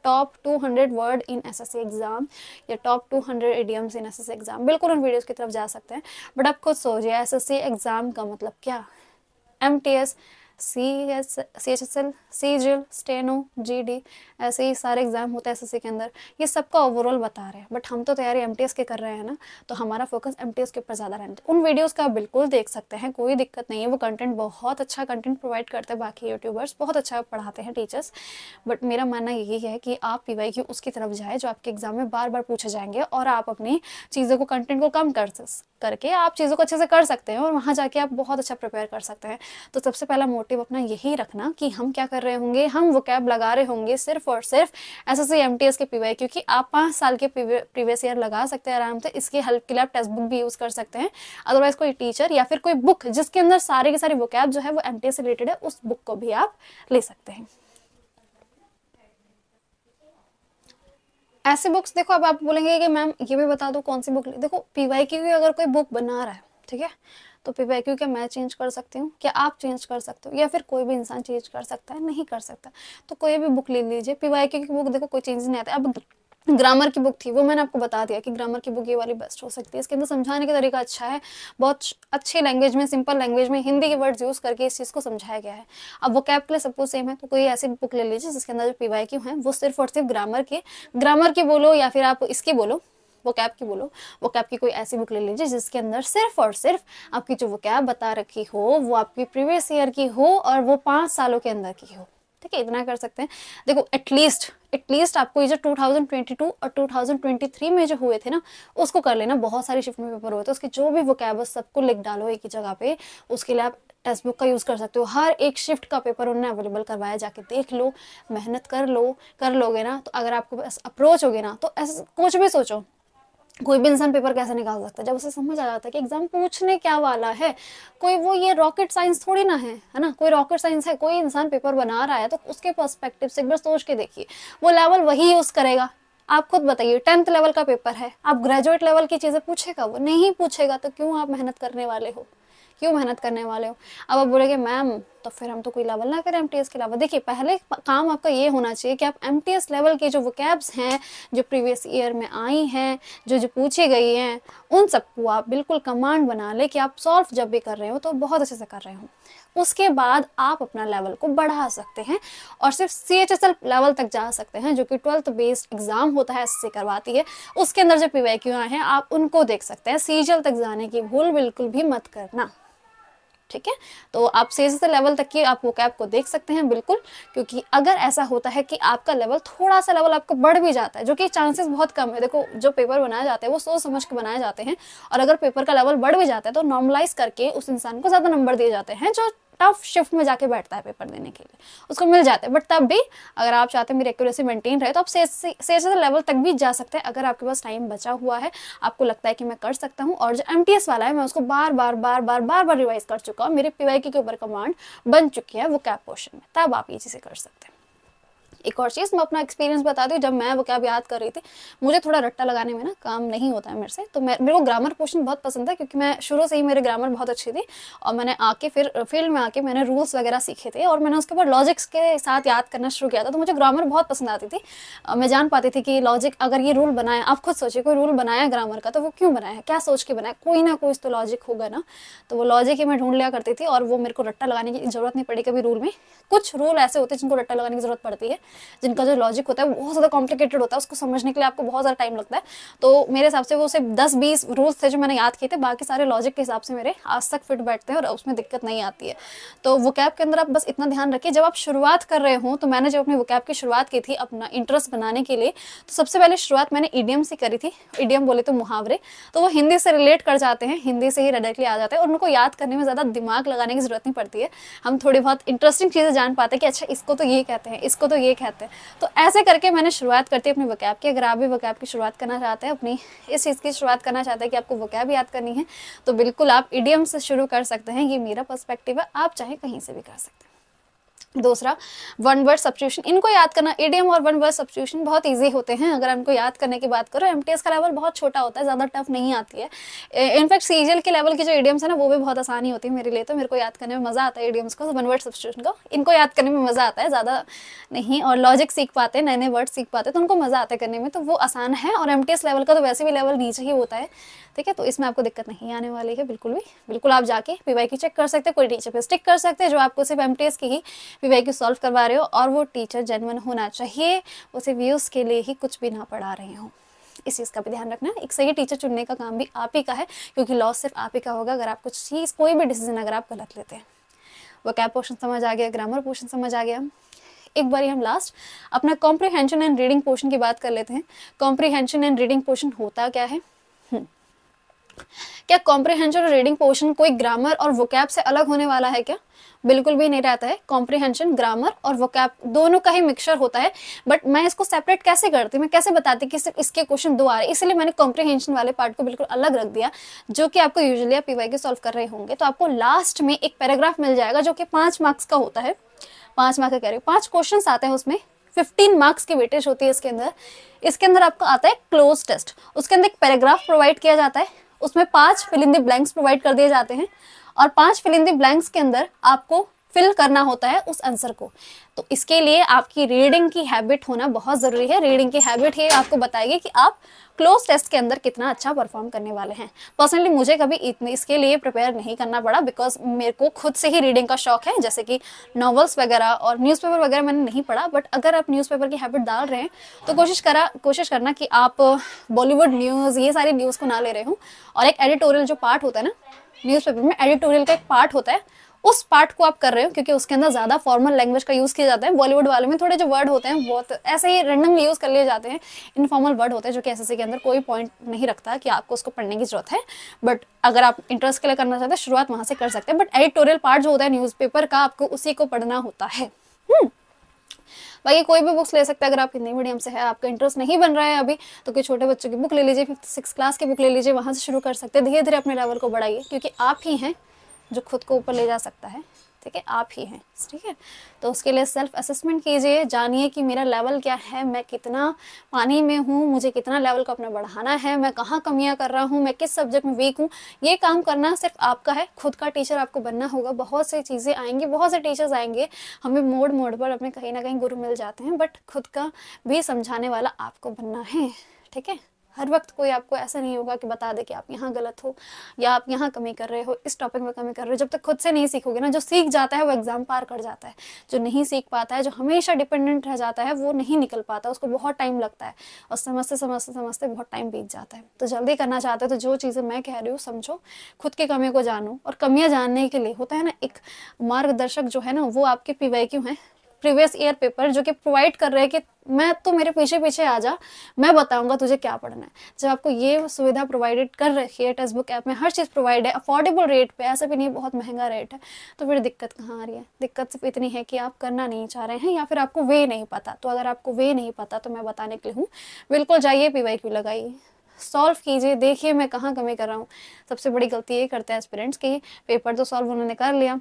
top 200 word in SSC exam या टॉप 200 इडियम्स इन SSC एग्जाम, बिल्कुल उन वीडियोस की तरफ जा सकते हैं। बट आप खुद सोचिए SSC एग्जाम का मतलब क्या, MTS CHSL CGL steno GD ऐसे ही सारे एग्जाम होते हैं SSC के अंदर, ये सबका ओवरऑल बता रहे हैं। बट हम तो तैयारी MTS के कर रहे हैं ना, तो हमारा फोकस MTS के ऊपर ज़्यादा रहना चाहिए। उन वीडियोस का आप बिल्कुल देख सकते हैं, कोई दिक्कत नहीं है। वो कंटेंट बहुत अच्छा कंटेंट प्रोवाइड करते हैं, बाकी यूट्यूबर्स बहुत अच्छा पढ़ाते हैं टीचर्स। बट मेरा मानना यही है कि आप PYQ उसकी तरफ जाए जो आपके एग्जाम में बार बार पूछे जाएंगे, और आप अपनी चीज़ों को कंटेंट को कम करके आप चीज़ों को अच्छे से कर सकते हैं और वहाँ जाके आप बहुत अच्छा प्रिपेयर कर सकते हैं। तो सबसे पहला मोटिव अपना यही रखना कि हम क्या कर रहे होंगे, हम वोकैब लगा रहे होंगे सिर्फ और सिर्फ SSC MTS के PYQ, क्योंकि आप 5 साल के प्रीवियस ईयर लगा सकते हैं आराम से। इसकी हेल्प के लिए आप टेक्स्ट बुक भी यूज़ कर सकते हैं। अदरवाइज कोई टीचर या फिर कोई बुक जिसके अंदर सारे के सारे वोकैब जो है वो MTS से रिलेटेड है, उस बुक को भी आप ले सकते हैं। ऐसे बुक्स देखो, अब आप बोलेंगे कि मैम ये भी बता दो कौन सी बुक ले। देखो PYQ की अगर कोई बुक बना रहा है, ठीक है, तो PYQ क्या मैं चेंज कर सकती हूँ, क्या आप चेंज कर सकते हो, या फिर कोई भी इंसान चेंज कर सकता है? नहीं कर सकता। तो कोई भी बुक ले लीजिए, PYQ की बुक देखो कोई चेंज नहीं आता। अब ग्रामर की बुक थी वो मैंने आपको बता दिया कि ग्रामर की बुक ये वाली बेस्ट हो सकती है। इसके अंदर समझाने का तरीका अच्छा है, बहुत अच्छी लैंग्वेज में, सिंपल लैंग्वेज में हिंदी के वर्ड्स यूज़ करके इस चीज़ को समझाया गया है। अब वोकैब के लिए सब कुछ सेम है, तो कोई ऐसी बुक ले लीजिए जिसके अंदर जो PYQ है वो सिर्फ और सिर्फ ग्रामर की बोलो, या फिर आप इसकी बोलो वोकैब की बोलो, वोकैब की कोई ऐसी बुक ले लीजिए जिसके अंदर सिर्फ और सिर्फ आपकी जो वोकैब बता रखी हो वो आपकी प्रीवियस ईयर की हो और वो 5 सालों के अंदर की हो। ठीक है, इतना कर सकते हैं। देखो एटलीस्ट आपको ये जो 2022 और 2023 में जो हुए थे ना उसको कर लेना। बहुत सारी शिफ्ट में पेपर हुए थे, उसके जो भी वोकैब है सबको लिख डालो एक ही जगह पे। उसके लिए आप टेक्स्ट बुक का यूज़ कर सकते हो। हर एक शिफ्ट का पेपर उन्होंने अवेलेबल करवाया, जाके देख लो, मेहनत कर लोगे ना तो अगर आपको अप्रोच होगे ना तो ऐसा कुछ भी सोचो, कोई भी इंसान पेपर कैसे निकाल सकता है जब उसे समझ आ जाता है कि एग्जाम पूछने क्या वाला है। कोई वो ये रॉकेट साइंस थोड़ी ना है ना, कोई रॉकेट साइंस है? कोई इंसान पेपर बना रहा है तो उसके पर्सपेक्टिव से एक बार सोच के देखिए, वो लेवल वही यूज करेगा। आप खुद बताइए, 10th लेवल का पेपर है, आप ग्रेजुएट लेवल की चीजें पूछेगा? वो नहीं पूछेगा। तो क्यों आप मेहनत करने वाले हो, क्यों मेहनत करने वाले हो? अब आप बोलेंगे मैम तो फिर हम तो कोई लेवल ना करें एमटीएस के अलावा। देखिए पहले काम आपका ये होना चाहिए कि आप एमटीएस लेवल के जो वोकैब्स हैं, जो प्रीवियस ईयर में आई हैं, जो पूछी गई हैं, उन सबको आप बिल्कुल कमांड बना ले कि आप सॉल्व जब भी कर रहे हो तो बहुत अच्छे से कर रहे हो। उसके बाद आप अपना लेवल को बढ़ा सकते हैं और सिर्फ CHSL लेवल तक जा सकते हैं, जो कि 12th बेस्ड एग्जाम होता है, SSC करवाती है। उसके अंदर जो PYQ हैं आप उनको देख सकते हैं। CGL तक जाने की भूल बिल्कुल भी मत करना, ठीक है। तो आप CHSL लेवल तक की आप वोकैब को देख सकते हैं बिल्कुल, क्योंकि अगर ऐसा होता है कि आपका लेवल थोड़ा सा लेवल आपका बढ़ भी जाता है, जो कि चांसेस बहुत कम है। देखो जो पेपर बनाए जाते हैं वो सोच समझ के बनाए जाते हैं, और अगर पेपर का लेवल बढ़ भी जाता है तो नॉर्मलाइज करके उस इंसान को ज़्यादा नंबर दिए जाते हैं जो टफ शिफ्ट में जाके बैठता है पेपर देने के लिए, उसको मिल जाते हैं। बट तब भी अगर आप चाहते हैं मेरी एक्यूरेसी मेंटेन रहे तो आप CHSL लेवल तक भी जा सकते हैं, अगर आपके पास टाइम बचा हुआ है, आपको लगता है कि मैं कर सकता हूँ। और जो MTS वाला है मैं उसको बार बार रिवाइज कर चुका हूँ, मेरे PYQ के ऊपर कमांड बन चुकी है वोकैब पोर्शन में, तब आप ये चीज़ें कर सकते हैं। एक और चीज़ मैं अपना एक्सपीरियंस बता दूँ, जब मैं वोकैब याद कर रही थी, मुझे थोड़ा रट्टा लगाने में ना काम नहीं होता है मेरे से, तो मेरे को ग्रामर पोर्शन बहुत पसंद है, क्योंकि मैं शुरू से ही मेरे ग्रामर बहुत अच्छी थी, और मैंने आके फिर फील्ड में आके मैंने रूल्स वगैरह सीखे थे, और मैंने उसके बाद लॉजिक्स के साथ याद करना शुरू किया था, तो मुझे ग्रामर बहुत पसंद आती थी। मैं जान पाती थी कि लॉजिक, अगर ये रूल बनाया, आप खुद सोचिए कोई रूल बनाया ग्रामर का तो वो क्यों बनाया है, क्या सोच के बनाया, कोई ना कोई तो लॉजिक होगा ना। तो वो लॉजिक ही मैं ढूंढ लिया करती थी, और वो मेरे को रट्टा लगाने की जरूरत नहीं पड़ी कभी रूल में। कुछ रूल ऐसे होते हैं जिनको रट्टा लगाने की जरूरत पड़ती है, जिनका जो लॉजिक होता है वो बहुत ज़्यादा कॉम्प्लिकेटेड होता है, उसको समझने के लिए आपको बहुत ज़्यादा टाइम लगता है। तो मेरे हिसाब से वो सिर्फ 10-20 रूल्स थे जो मैंने याद किए थे, बाकी सारे लॉजिक के हिसाब से मेरे आज तक फिट बैठते हैं और उसमें दिक्कत नहीं आती है। तो वोकैब के अंदर आप बस इतना ध्यान रखिए, जब आप शुरुआत कर रहे हो, तो मैंने जब अपने वोकैब की शुरुआत की थी अपना इंटरेस्ट बनाने के लिए, तो सबसे पहले शुरुआत मैंने ईडियम से करी थी। ईडियम बोले तो मुहावरे, तो वो हिंदी से रिलेट कर जाते हैं, हिंदी से ही डायरेक्टली आ जाते हैं, और उनको याद करने में ज़्यादा दिमाग लगाने की जरूरत नहीं पड़ती है। हम थोड़ी बहुत इंटरेस्टिंग चीज़ें जान पाते हैं कि अच्छा इसको तो ये कहते हैं, इसको तो ये कहते हैं। तो ऐसे करके मैंने शुरुआत करती है अपनी वोकैब की। अगर आप भी वोकैब की शुरुआत करना चाहते हैं, अपनी इस चीज़ की शुरुआत करना चाहते हैं कि आपको वोकैब याद करनी है, तो बिल्कुल आप इडियम से शुरू कर सकते हैं। ये मेरा पर्सपेक्टिव है, आप चाहे कहीं से भी कर सकते हैं। दूसरा, वन वर्ड सब्स्टिट्यूशन, इनको याद करना, इडियम और वन वर्ड सब्स्टिट्यूशन बहुत इजी होते हैं अगर इनको याद करने की बात करो। एमटीएस का लेवल बहुत छोटा होता है, ज़्यादा टफ नहीं आती है। इनफैक्ट सीजीएल के लेवल की जो इडियम्स है ना वो भी बहुत आसानी होती है मेरे लिए, तो मेरे को याद करने में मज़ा आता है इडियम्स को, वन वर्ड सब्स्टिट्यूशन को, इनको याद करने में मज़ा आता है, ज़्यादा नहीं। और लॉजिक सीख पाते हैं, नए नए वर्ड सीख पाते हैं, तो उनको मज़ा आता है करने में, तो वो आसान है। और एमटीएस लेवल का तो वैसे भी लेवल नीचे ही होता है, ठीक है, तो इसमें आपको दिक्कत नहीं आने वाली है बिल्कुल भी। बिल्कुल आप जाके PYQ चेक कर सकते हैं, कोई टीचर पे स्टिक कर सकते हैं जो आपको सिर्फ एमटीएस की ही PYQ सॉल्व करवा रहे हो, और वो टीचर जेन्युइन होना चाहिए, वो सिर्फ व्यूज़ के लिए ही कुछ भी ना पढ़ा रहे हो। इस चीज़ का भी ध्यान रखना। एक सही टीचर चुनने का काम भी आप ही का है, क्योंकि लॉस सिर्फ आप ही का होगा अगर आप कुछ चीज़, कोई भी डिसीजन अगर आप गलत लेते हैं। वोकैब पोर्शन समझ आ गया, ग्रामर पोर्शन समझ आ गया। एक बार हम लास्ट अपना कॉम्प्रीहेंशन एंड रीडिंग पोर्शन की बात कर लेते हैं। कॉम्प्रीहेंशन एंड रीडिंग पोर्शन होता क्या है? क्या कॉम्प्रीहेंशन और रीडिंग पोर्शन कोई ग्रामर और वोकैब से अलग होने वाला है क्या? बिल्कुल भी नहीं रहता है। कॉम्प्रीहेंशन ग्रामर और वोकैब दोनों का ही मिक्सचर होता है, बट मैं इसको सेपरेट कैसे करती, मैं कैसे बताती कि सिर्फ इसके क्वेश्चन 2 आ रहे हैं, इसलिए मैंने कॉम्प्रीहेंशन वाले पार्ट को बिल्कुल अलग रख दिया, जो कि आपको यूजुअली आप PYQ सॉल्व कर रहे होंगे तो आपको लास्ट में एक पैराग्राफ मिल जाएगा जो कि 5 मार्क्स का होता है। 5 मार्क्स का कह रही हूँ, 5 क्वेश्चन आते हैं, उसमें 15 मार्क्स की वेटेज होती है इसके अंदर आपको आता है क्लोज टेस्ट। उसके अंदर एक पैराग्राफ प्रोवाइड किया जाता है, उसमें 5 fill in the blanks provide कर दिए जाते हैं, और 5 फिल इन द ब्लैंक्स के अंदर आपको फिल करना होता है उस आंसर को। तो इसके लिए आपकी रीडिंग की हैबिट होना बहुत ज़रूरी है। रीडिंग की हैबिट ही आपको बताएगी कि आप क्लोज टेस्ट के अंदर कितना अच्छा परफॉर्म करने वाले हैं। पर्सनली मुझे कभी इतने इसके लिए प्रिपेयर नहीं करना पड़ा, बिकॉज मेरे को खुद से ही रीडिंग का शौक है, जैसे कि नॉवेल्स वगैरह और न्यूज़पेपर वगैरह मैंने नहीं पढ़ा। बट अगर आप न्यूज़पेपर की हैबिट डाल रहे हैं तो कोशिश करना कि आप बॉलीवुड न्यूज़, ये सारी न्यूज़ को ना ले रहे हो, और एक एडिटोरियल जो पार्ट होता है ना न्यूज़पेपर में, एडिटोरियल का एक पार्ट होता है, उस पार्ट को आप कर रहे हो, क्योंकि उसके अंदर ज़्यादा फॉर्मल लैंग्वेज का यूज़ किया जाता है। बॉलीवुड वाले में थोड़े जो वर्ड होते हैं बहुत ऐसे ही रैंडमली यूज़ कर लिए जाते हैं, इनफॉर्मल वर्ड होते हैं जो कि एसएससी के अंदर कोई पॉइंट नहीं रखता कि आपको उसको पढ़ने की जरूरत है। बट अगर आप इंटरेस्ट के लिए करना चाहते हैं शुरुआत वहाँ से कर सकते हैं, बट एडिटोरियल पार्ट जो होता है न्यूज़पेपर का, आपको उसी को पढ़ना होता है। बाकी कोई भी बुक्स ले सकते हैं। अगर आप हिंदी मीडियम से है, आपका इंटरेस्ट नहीं बन रहा है अभी, तो कोई छोटे बच्चों की बुक ले लीजिए, 5th-6th क्लास की बुक ले लीजिए, वहाँ से शुरू कर सकते हैं। धीरे धीरे अपने लेवल को बढ़ाइए, क्योंकि आप ही हैं जो खुद को ऊपर ले जा सकता है। ठीक है, आप ही हैं, ठीक है। तो उसके लिए सेल्फ असेसमेंट कीजिए, जानिए कि मेरा लेवल क्या है, मैं कितना पानी में हूँ, मुझे कितना लेवल को अपना बढ़ाना है, मैं कहाँ कमियां कर रहा हूँ, मैं किस सब्जेक्ट में वीक हूँ। ये काम करना सिर्फ आपका है, खुद का टीचर आपको बनना होगा। बहुत सी चीज़ें आएंगी, बहुत से टीचर्स आएंगे, हमें मोड़ मोड़ पर अपने कहीं ना कहीं गुरु मिल जाते हैं, बट खुद का भी समझाने वाला आपको बनना है, ठीक है। हर वक्त कोई आपको ऐसा नहीं होगा कि बता दे कि आप यहाँ गलत हो या आप यहाँ कमी कर रहे हो, इस टॉपिक में कमी कर रहे हो। जब तक खुद से नहीं सीखोगे ना, जो सीख जाता है वो एग्जाम पार कर जाता है, जो नहीं सीख पाता है, जो हमेशा डिपेंडेंट रह जाता है, वो नहीं निकल पाता, उसको बहुत टाइम लगता है और समझते समझते समझते बहुत टाइम बीत जाता है। तो जल्दी करना चाहते हो तो जो चीज़ें मैं कह रही हूँ समझो, खुद की कमियों को जानो। और कमियाँ जानने के लिए होता है ना एक मार्गदर्शक जो है ना, वो आपके PYQ हैं, प्रीवियस ईयर पेपर, जो कि प्रोवाइड कर रहे हैं कि मैं तो मेरे पीछे पीछे आ जा, मैं बताऊंगा तुझे क्या पढ़ना है। जब आपको ये सुविधा प्रोवाइडेड कर रखी है, टेक्स्ट बुक ऐप में हर चीज़ प्रोवाइड है अफोर्डेबल रेट पे, ऐसा भी नहीं बहुत महंगा रेट है, तो फिर दिक्कत कहाँ आ रही है? दिक्कत सिर्फ इतनी है कि आप करना नहीं चाह रहे हैं या फिर आपको वे नहीं पता। तो अगर आपको वे नहीं पता तो मैं बताने के लिए हूँ, बिल्कुल जाइए PYQ लगाइए, सॉल्व कीजिए, देखिए मैं कहाँ कमी कर रहा हूँ। सबसे बड़ी गलती ये करते हैं एस्पिरेंट्स की, पेपर तो सॉल्व उन्होंने कर लिया,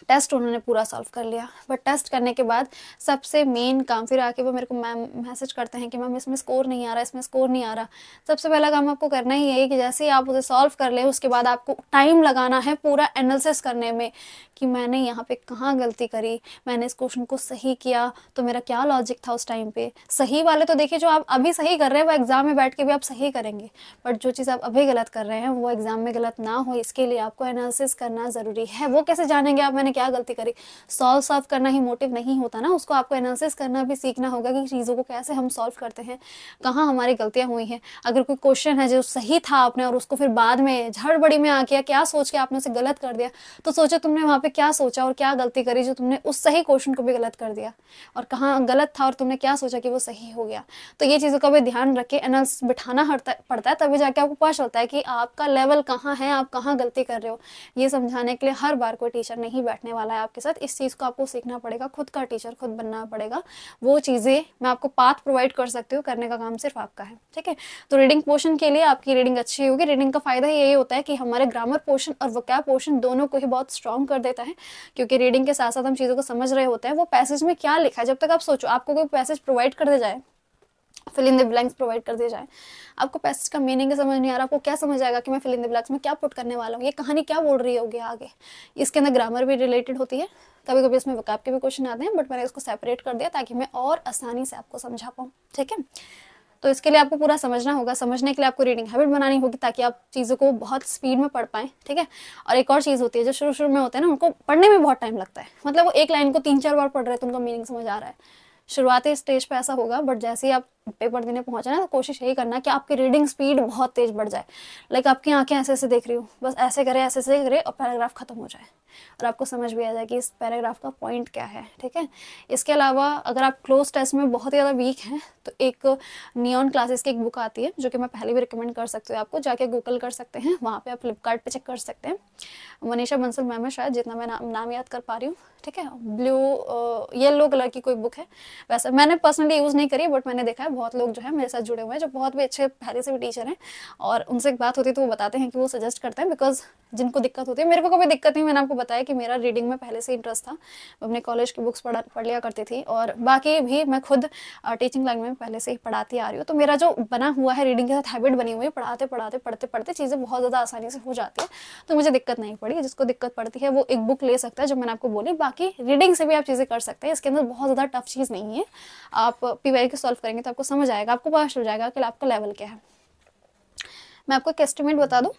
टेस्ट उन्होंने पूरा सॉल्व कर लिया, बट टेस्ट करने के बाद सबसे मेन काम फिर आके वो मेरे को मैम मैसेज करते हैं कि मैम इसमें स्कोर नहीं आ रहा, इसमें स्कोर नहीं आ रहा। सबसे पहला काम आपको करना ही है कि जैसे ही आप उसे सॉल्व कर ले, उसके बाद आपको टाइम लगाना है पूरा एनालिसिस करने में कि मैंने यहाँ पे कहाँ गलती करी, मैंने इस क्वेश्चन को सही किया तो मेरा क्या लॉजिक था उस टाइम पे। सही वाले तो देखिए जो आप अभी सही कर रहे हैं वो एग्जाम में बैठ के भी आप सही करेंगे, बट जो चीज़ आप अभी गलत कर रहे हैं वो एग्जाम में गलत ना हो, इसके लिए आपको एनालिसिस करना ज़रूरी है। वो कैसे जानेंगे आप मैंने क्या गलती करी? सॉल्व करना ही मोटिव नहीं होता ना, उसको आपको एनालिसिस करना भी सीखना होगा कि चीज़ों को कैसे हम सॉल्व करते हैं, कहाँ हमारी गलतियाँ हुई हैं। अगर कोई क्वेश्चन है जो सही था आपने और उसको फिर बाद में झड़बड़ी में आके क्या सोच के आपने उसे गलत कर दिया, तो सोचो तुमने वहाँ पे क्या सोचा और क्या गलती करी जो तुमने उस सही क्वेश्चन को भी गलत कर दिया, और कहाँ गलत था और तुमने क्या सोचा कि वो सही हो गया। तो ये चीज़ों का भी ध्यान रख के एनालिसिस बिठाना पड़ता है, तभी जाके आपको पता चलता है कि आपका लेवल कहाँ है, आप कहाँ गलती कर रहे हो। ये समझाने के लिए हर बार कोई टीचर नहीं बैठने वाला है आपके साथ, इस चीज़ को आपको सीखना पड़ेगा, खुद का टीचर खुद बनना पड़ेगा। वो चीज़ें मैं आपको पाथ प्रोवाइड कर सकती हूँ, करने का काम सिर्फ आपका है, ठीक है। तो रीडिंग पोर्शन के लिए आपकी रीडिंग अच्छी होगी। रीडिंग का फायदा यही होता है कि हमारे ग्रामर पोर्शन और वोकैब पोर्शन दोनों को ही बहुत स्ट्रॉन्ग कर देता है, क्योंकि रीडिंग के साथ साथ हम चीज़ों को समझ रहे होते हैं। वो पैसेज में क्या लिखा है, जब तक आप सोचो, आपको कोई पैसेज प्रोवाइड कर दे जाए, fill in the blanks provide कर दिया जाए, आपको पैसेज का मीनिंग समझ नहीं आ रहा, आपको क्या समझ आएगा कि मैं फिल इन द ब्लैंक्स में क्या पुट करने वाला हूँ, ये कहानी क्या बोल रही होगी आगे। इसके अंदर ग्रामर भी रिलेटेड होती है, कभी कभी इसमें वोकैब के भी क्वेश्चन आते हैं, बट मैंने इसको सेपरेट कर दिया ताकि मैं और आसानी से आपको समझा पाऊँ, ठीक है। तो इसके लिए आपको पूरा समझना होगा, समझने के लिए आपको रीडिंग हैबिट बनानी होगी ताकि आप चीज़ों को बहुत स्पीड में पढ़ पाएँ, ठीक है। और एक और चीज़ होती है, जो शुरू शुरू में होते हैं ना, उनको पढ़ने में बहुत टाइम लगता है, मतलब वो एक लाइन को 3-4 बार पढ़ रहे हैं तो उनका मीनिंग समझ आ रहा है। शुरुआती स्टेज पे ऐसा होगा, बट जैसे ही आप पेपर देने पहुंचे ना, तो कोशिश यही करना कि आपकी रीडिंग स्पीड बहुत तेज बढ़ जाए। लाइक आपकी आंखें ऐसे ऐसे देख रही हो, बस ऐसे करे ऐसे ऐसे करे और पैराग्राफ खत्म हो जाए और आपको समझ भी आ जाए कि इस पैराग्राफ का पॉइंट क्या है, ठीक है। इसके अलावा अगर आप क्लोज टेस्ट में बहुत ज़्यादा वीक हैं तो एक नियॉन क्लासेस की एक बुक आती है, जो कि मैं पहले भी रिकमेंड कर सकती हूँ आपको, जाके गूगल कर सकते हैं, वहाँ पे आप फ्लिपकार्ट पे चेक कर सकते हैं। मनीषा बंसल मैम है शायद, जितना मैं नाम याद कर पा रही हूँ, ठीक है। येलो कलर की कोई बुक है, वैसे मैंने पर्सनली यूज़ नहीं करी, बट मैंने देखा है बहुत लोग जो है मेरे साथ जुड़े हुए हैं जो बहुत भी अच्छे पहले से भी टीचर हैं, और उनसे एक बात होती है तो वो बताते हैं कि वो सजेस्ट करते हैं, बिकॉज जिनको दिक्कत होती है, मेरे को कभी दिक्कत नहीं, मैंने आपको बताया कि मेरा रीडिंग में पहले से इंटरेस्ट था, मैं अपने कॉलेज की बुक्स पढ़ लिया करती थी, और बाकी भी मैं खुद टीचिंग लाइन में पहले से ही पढ़ाती आ रही हूँ, तो मेरा जो बना हुआ है रीडिंग के साथ हैबिट बनी हुई है, पढ़ाते पढ़ते चीज़ें बहुत ज़्यादा आसानी से हो जाती है, तो मुझे दिक्कत नहीं पड़ी। जिसको दिक्कत पड़ती है वो एक बुक ले सकता है जो मैंने आपको बोली, बाकी रीडिंग से भी आप चीज़ें कर सकते हैं, इसके अंदर बहुत ज़्यादा टफ चीज़ नहीं है। आप PYQ सॉल्व करेंगे तो आपको समझ आएगा, आपको पता चल जाएगा कि आपका लेवल क्या है। मैं आपको एक एस्टिमेट बता दूं,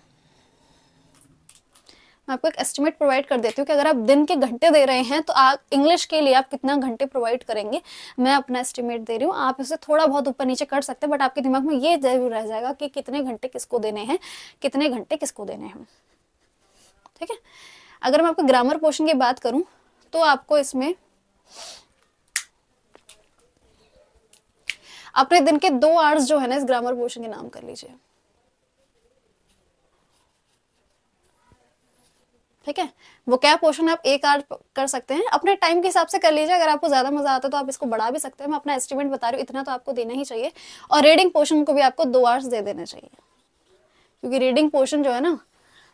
मैं आपको एक एस्टिमेट प्रोवाइड कर देती हूँ कि अगर आप दिन के घंटे दे रहे हैं तो आप इंग्लिश के लिए आप कितना घंटे प्रोवाइड करेंगे। मैं अपना एस्टिमेट दे रही हूँ, आप इसे थोड़ा बहुत ऊपर नीचे कर सकते हैं, बट आपके दिमाग में ये जरूर रह जाएगा कि कितने घंटे किसको देने हैं, कितने घंटे किसको देने हैं, ठीक है। अगर मैं आपको ग्रामर पोर्शन की बात करूं तो आपको इसमें अपने दिन के 2 आवर्स जो है ना इस ग्रामर पोर्शन के नाम कर लीजिए, ठीक है। वो क्या पोर्शन आप 1 आवर कर सकते हैं, अपने टाइम के हिसाब से कर लीजिए, अगर आपको ज्यादा मजा आता है तो आप इसको बढ़ा भी सकते हैं। मैं अपना एस्टिमेट बता रही हूँ, इतना तो आपको देना ही चाहिए, और रीडिंग पोर्शन को भी आपको 2 आवर्स दे देने चाहिए, क्योंकि रीडिंग पोर्शन जो है ना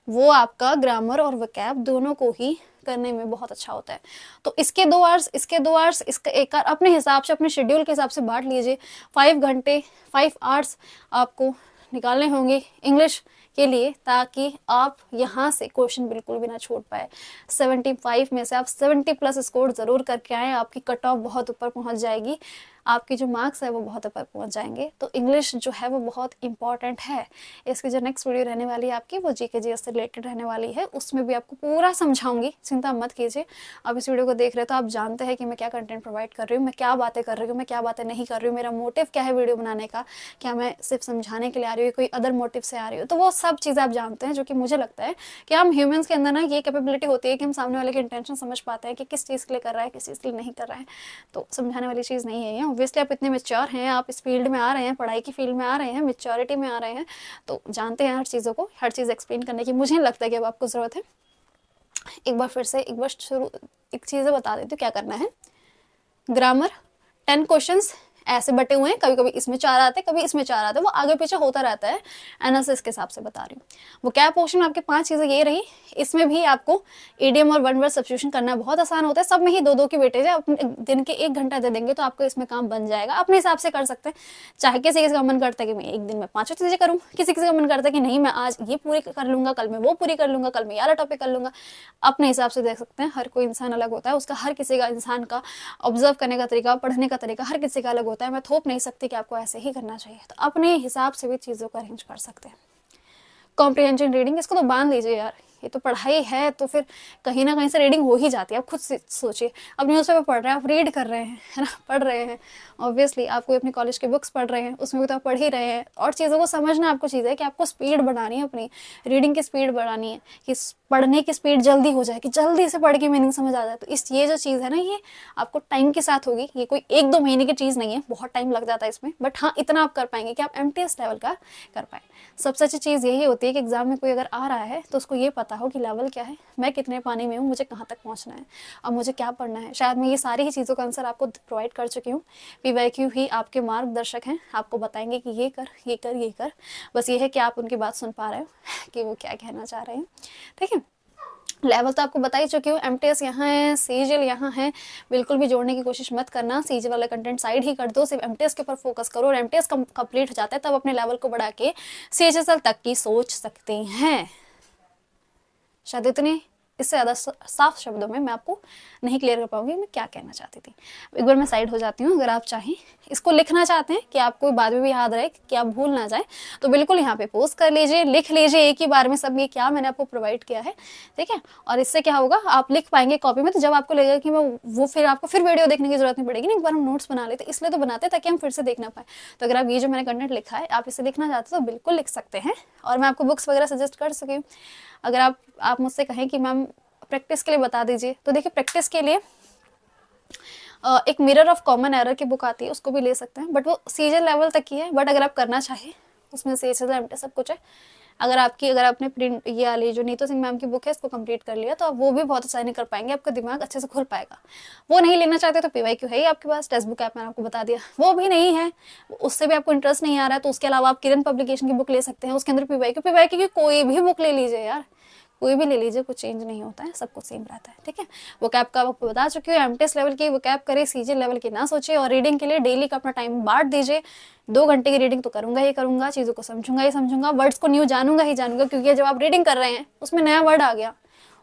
वो आपका ग्रामर और वोकैब दोनों को ही करने में बहुत अच्छा होता है। तो इसके 2 आवर्स, इसके 2 आवर्स, इसका 1 आवर अपने हिसाब से, अपने शेड्यूल के हिसाब से बांट लीजिए। 5 घंटे, 5 आवर्स आपको निकालने होंगे इंग्लिश के लिए, ताकि आप यहाँ से क्वेश्चन बिल्कुल भी ना छोड़ पाए। 75 में से आप 70+ स्कोर जरूर करके आए, आपकी कट ऑफ बहुत ऊपर पहुँच जाएगी, आपके जो मार्क्स है वो बहुत ऊपर पहुंच जाएंगे। तो इंग्लिश जो है वो बहुत इंपॉर्टेंट है। इसकी जो नेक्स्ट वीडियो रहने वाली है आपकी, वो जीके जीएस से रिलेटेड रहने वाली है, उसमें भी आपको पूरा समझाऊंगी, चिंता मत कीजिए। आप इस वीडियो को देख रहे हो तो आप जानते हैं कि मैं क्या कंटेंट प्रोवाइड कर रही हूँ, मैं क्या बातें कर रही हूँ, मैं क्या बातें नहीं कर रही हूँ, मेरा मोटिव क्या है वीडियो बनाने का, क्या मैं सिर्फ समझाने के लिए आ रही हूँ, कोई अदर मोटिव से आ रही हूँ। तो वो सब चीज़ें आप जानते हैं, जो कि मुझे लगता है कि हम ह्यूमंस के अंदर ना ये कैपेबिलिटी होती है कि हम सामने वाले की इंटेंशन समझ पाते हैं कि किस चीज़ के लिए कर रहा है, किस चीज़ के लिए नहीं कर रहा है। तो समझाने वाली चीज़ नहीं है ये। ऑब्वियसली आप इतने मैच्योर हैं, आप इस फील्ड में आ रहे हैं, पढ़ाई की फील्ड में आ रहे हैं, मैच्योरिटी में आ रहे हैं, तो जानते हैं हर चीज़ों को, हर चीज़ एक्सप्लेन करने की मुझे लगता है कि अब आपको ज़रूरत है। एक बार फिर से एक चीज़ बता देती हूँ क्या करना है। ग्रामर 10 क्वेश्चंस ऐसे बटे हुए हैं, कभी कभी इसमें 4 आते हैं, कभी इसमें 4 आते हैं, वो आगे पीछे होता रहता है, एनालिसिस के हिसाब से बता रही हूँ। वो क्या पोर्शन में आपके 5 चीज़ें ये रही। इसमें भी आपको ईडीएम और वन वर्ड सब्स्टिट्यूशन करना बहुत आसान होता है, सब में ही 2-2 की वेटेज है, अपने दिन के 1 घंटा दे देंगे तो आपको इसमें काम बन जाएगा। अपने हिसाब से कर सकते हैं, चाहे किसी किसी का मन करता है कि मैं एक दिन में 5 चीज़ें करूँ, किसी किसी का मन करता है कि नहीं मैं आज ये पूरी कर लूँगा, कल मैं वो पूरी कर लूँगा, कल मैं ये वाला टॉपिक कर लूँगा। अपने हिसाब से देख सकते हैं, हर कोई इंसान अलग होता है, उसका हर किसी का इंसान का ऑब्जर्व करने का तरीका, पढ़ने का तरीका हर किसी का अलग होता है। मैं थोप नहीं सकती कि आपको ऐसे ही करना चाहिए, तो अपने हिसाब से भी चीज़ों को अरेंज कर सकते हैं। कॉम्प्रिहेंशन रीडिंग, इसको तो बांध लीजिए यार, ये तो पढ़ाई है, तो फिर कहीं ना कहीं से रीडिंग हो ही जाती है। आप खुद से सोचिए, अब न्यूज़पेपर पढ़ रहे हैं, आप रीड कर रहे हैं, है ना, पढ़ रहे हैं, ऑब्वियसली आप कोई अपने कॉलेज के बुक्स पढ़ रहे हैं, उसमें भी तो आप पढ़ ही रहे हैं। और चीज़ों को समझना आपको चीज़ है कि आपको स्पीड बढ़ानी है, अपनी रीडिंग की स्पीड बढ़ानी है, कि पढ़ने की स्पीड जल्दी हो जाए, कि जल्दी से पढ़ के मीनिंग समझ आ जाए। तो ये जो चीज़ है ना, ये आपको टाइम के साथ होगी, ये कोई 1-2 महीने की चीज़ नहीं है, बहुत टाइम लग जाता है इसमें, बट हाँ इतना आप कर पाएंगे कि आप एमटीएस लेवल का कर पाए। सबसे अच्छी चीज़ यही होती है कि एग्जाम में कोई अगर आ रहा है तो उसको ये पता हो कि लेवल क्या है, मैं कितने पानी में हूँ, मुझे कहाँ तक पहुँचना है, अब मुझे क्या पढ़ना है। शायद मैं ये सारी ही चीज़ों का आंसर आपको प्रोवाइड कर चुकी हूँ। पीवाईक्यू ही आपके मार्गदर्शक हैं, आपको बताएंगे कि ये कर, ये कर, ये कर। बस ये है कि आप उनकी बात सुन पा रहे हो कि वो क्या कहना चाह रहे हैं। ठीक है, लेवल तो आपको बता ही चुकी हूँ। एमटीएस यहाँ है, सीजीएल यहाँ है, बिल्कुल भी जोड़ने की कोशिश मत करना, सीजीएल वाला कंटेंट साइड ही कर दो, सिर्फ एमटीएस के ऊपर फोकस करो। और एमटीएस कंप्लीट हो जाता है तब अपने लेवल को बढ़ा के सीएचएसएल तक की सोच सकते हैं। शायद इतने, इससे ज़्यादा साफ शब्दों में मैं आपको नहीं क्लियर कर पाऊंगी मैं क्या कहना चाहती थी। एक बार मैं साइड हो जाती हूँ। अगर आप चाहें, इसको लिखना चाहते हैं कि आपको बाद में भी याद रहे, कि आप भूल ना जाए, तो बिल्कुल यहाँ पे पोस्ट कर लीजिए, लिख लीजिए एक ही बार में सब ये क्या मैंने आपको प्रोवाइड किया है। ठीक है, और इससे क्या होगा, आप लिख पाएंगे कॉपी में, तो जब आपको लगेगा कि वो फिर आपको फिर वीडियो देखने की जरूरत नहीं पड़ेगी ना। एक बार हम नोट्स बना लेते, इसलिए तो बनाते ताकि हम फिर से देख ना पाए। तो अगर आप ये जो मैंने कंटेंट लिखा है आप इसे लिखना चाहते हो तो बिल्कुल लिख सकते हैं, और मैं आपको बुक्स वगैरह सजेस्ट कर सकी हूँ। अगर आप मुझसे कहें कि मैम प्रैक्टिस के लिए बता दीजिए, तो देखिए प्रैक्टिस के लिए एक मिरर ऑफ कॉमन एरर की बुक आती है, उसको भी ले सकते हैं, बट वो सीजीएल लेवल तक की है। बट अगर आप करना चाहें, उसमें सीएचएसएल एमटीएस सब कुछ है। अगर आपने प्रिंट ये वाली जो नीतू सिंह मैम की बुक है इसको कंप्लीट कर लिया, तो आप वो भी बहुत आसानी कर पाएंगे, आपका दिमाग अच्छे से खुल पाएगा। वो नहीं लेना चाहते तो पीवाईक्यू है ही आपके पास, टेक्स्ट बुक ऐप मैंने आपको बता दिया। वो भी नहीं है, उससे भी आपको इंटरेस्ट नहीं आ रहा है, तो उसके अलावा आप किरण पब्लिकेशन की बुक ले सकते हैं, उसके अंदर पीवाईक्यू की कोई भी बुक ले लीजिए यार, कोई भी ले लीजिए, कुछ चेंज नहीं होता है, सब कुछ सेम रहता है। ठीक है, वो कैप का आपको बता चुकी हूँ, एमटीएस लेवल की वो कैप करे, सीजीएल लेवल की ना सोचिए। और रीडिंग के लिए डेली का अपना टाइम बांट दीजिए। 2 घंटे की रीडिंग तो करूंगा ही करूंगा, चीज़ों को समझूंगा ही समझूंगा, वर्ड्स को न्यू जानूंगा ही जानूंगा, क्योंकि जब आप रीडिंग कर रहे हैं उसमें नया वर्ड आ गया,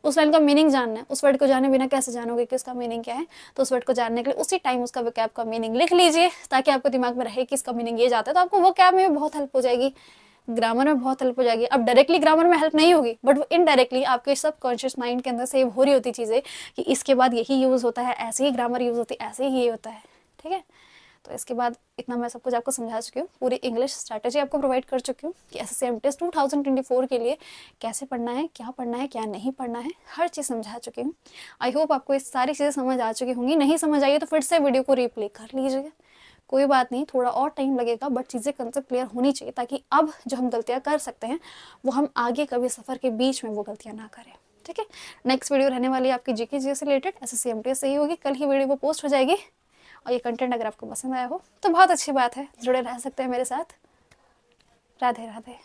उस लाइन का मीनिंग जानना है। उस वर्ड को जाने बिना कैसे जानोगे कि उसका मीनिंग क्या है, तो उस वर्ड को जानने के लिए उसी टाइम उसका वोकैब का मीनिंग लिख लीजिए, ताकि आपको दिमाग में रहे कि इसका मीनिंग ये जाता है, तो आपको वोकैब में भी बहुत हेल्प हो जाएगी, ग्रामर में बहुत हेल्प हो जाएगी। अब डायरेक्टली ग्रामर में हेल्प नहीं होगी, बट वो इनडायरेक्टली आपके सब कॉन्शियस माइंड के अंदर सेव हो रही होती चीज़ें, कि इसके बाद यही यूज़ होता है, ऐसे ही ग्रामर यूज़ होती है, ऐसे ही ये होता है। ठीक है, तो इसके बाद इतना मैं सब कुछ आपको समझा चुकी हूँ, पूरी इंग्लिश स्ट्रैटेजी आपको प्रोवाइड कर चुकी हूँ कि एसएससी एमटीएस 2024 के लिए कैसे पढ़ना है, क्या नहीं पढ़ना है, हर चीज़ समझा चुकी हूँ। आई होप आपको ये सारी चीज़ें समझ आ चुकी होंगी। नहीं समझ आई तो फिर से वीडियो को रिप्ले कर लीजिएगा, कोई बात नहीं, थोड़ा और टाइम लगेगा, बट चीज़ें कंसेप्ट क्लियर होनी चाहिए, ताकि अब जो हम गलतियाँ कर सकते हैं वो हम आगे कभी सफ़र के बीच में वो गलतियाँ ना करें। ठीक है, नेक्स्ट वीडियो रहने वाली है आपकी जीके जीएस से रिलेटेड, एसएससी एमटीएस से ही होगी, कल ही वीडियो वो पोस्ट हो जाएगी। और ये कंटेंट अगर आपको पसंद आया हो तो बहुत अच्छी बात है, जुड़े रह सकते हैं मेरे साथ। राधे राधे।